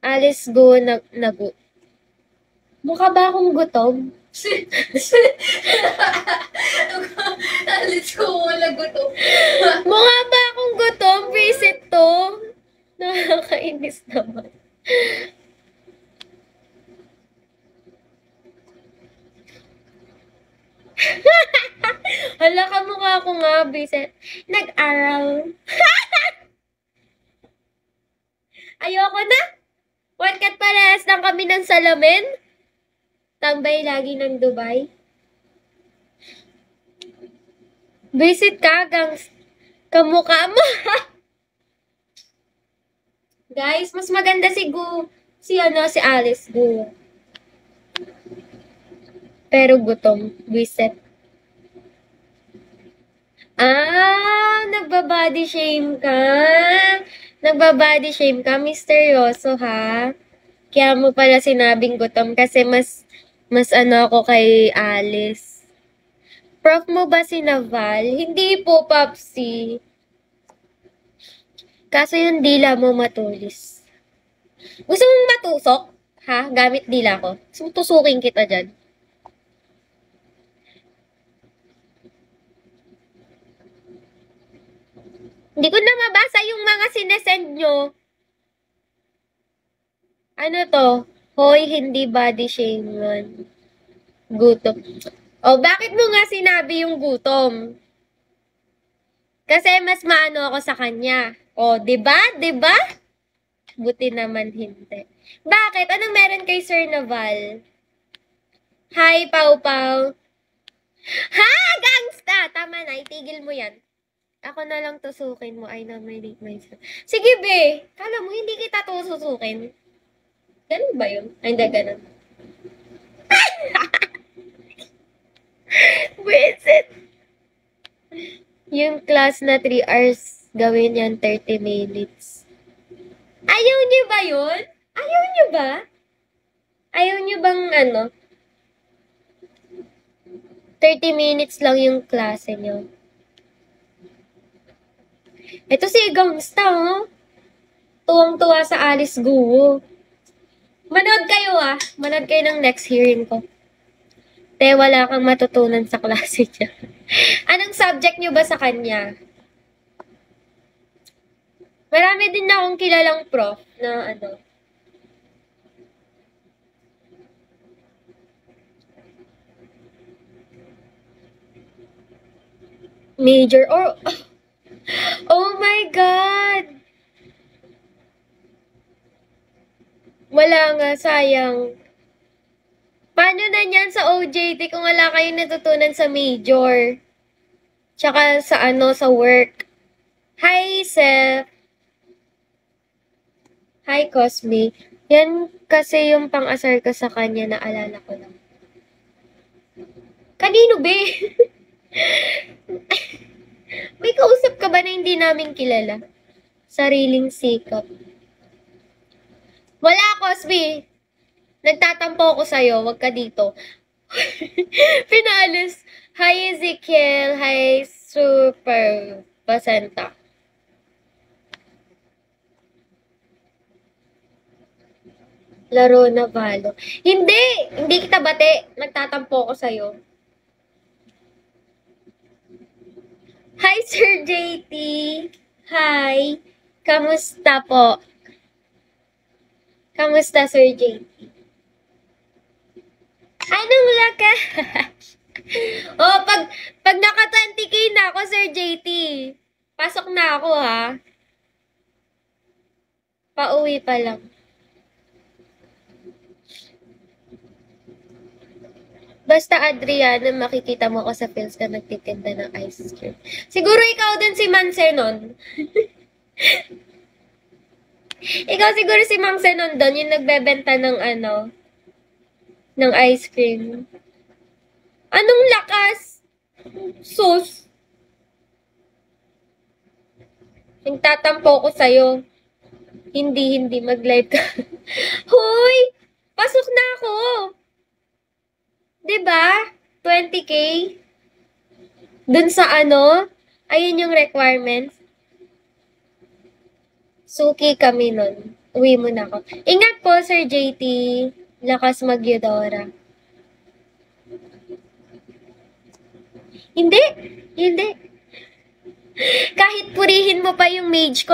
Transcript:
Alice go nagu. Mukha ba akong gutom? Alice ko wala gutom. Mukha ba akong gutom? Visit to. Nakakainis naman. Hala, kamukha ko nga, Visit. Nag-aral. Ayoko na. Porkat parehas lang kami ng salamin. Tambay lagi ng Dubai. Visit ka, gangs. Kamukha mo. Guys, mas maganda si Gu. Si Alice Gu. Pero gutom. Visit. Nagbabody shame ka. Nagbabody shame ka. Misteryoso, ha? Kaya mo pala sinabing gutom kasi mas ako kay Alice. Prof mo ba si Naval? Hindi po, Papsi. Kaso yung dila mo matulis. Gusto mong matusok? Ha? Gamit dila ko. Tusukin kita dyan. Hindi ko na mabasa yung mga sinesend nyo. Ano to? Hoy, hindi body shame yun. Gutom. O, bakit mo nga sinabi yung gutom? Kasi mas maano ako sa kanya. O, diba? Diba? Buti naman hindi. Bakit? Anong meron kay Sir Naval? Hi, Pau Pau. Ha? Gangsta! Tama na, itigil mo yan. Ako na lang tusukin mo. I nominate myself. Sige, be. Kala mo, hindi kita tususukin. Ganun ba yun? Ay, hindi, ganun. Visit. Yung class na 3 hours, gawin yan 30 minutes. Ayaw niyo ba yun? Ayaw niyo ba? Ayaw niyo bang 30 minutes lang yung klase niyo. Ito si Gangsta, oh. Tuwang-tuwa sa Alice Guo. Manood kayo, Manood kayo ng next hearing ko. Te, wala kang matutunan sa klase niya. Anong subject niyo ba sa kanya? Marami din na akong kilalang prof na major or oh my God! Wala nga, sayang. Paano na yan sa OJT kung wala kayong natutunan sa major? Tsaka sa sa work. Hi, Seth. Hi, Cosme. Yan kasi yung pang-asar ko sa kanya, naalala ko lang. Kanino, be? May kausap ka ba na hindi namin kilala? Sariling sikap. Wala, Cosme. Nagtatampo ako sa'yo. Huwag ka dito. Pinalis. Hi, Ezekiel. Hi, Super Basenta. Laro na Valo. Hindi! Hindi kita bate. Nagtatampo ako sa'yo. Hi, Sir JT. Hi. Kamusta po? Kamusta, Sir JT? Anong lakas? Oh, pag naka 20k na ako, Sir JT, pasok na ako, ha? Pauwi pa lang. Basta, Adriana, makikita mo ko sa Phils na nagtitinda ng ice cream. Siguro ikaw din si Mansenon. Ikaw siguro si Mang Senon doon, yung nagbebenta ng ng ice cream. Anong lakas? Sus. Nagtatampo ko sa'yo. Hindi, mag-live ka. Hoy! Pasok na ako! Diba? 20k? Dun sa ayun yung requirements. Suki kami nun. Uwi muna ako. Ingat po, Sir JT. Lakas mag-Eudora. Hindi. Hindi. Kahit purihin mo pa yung mage ko,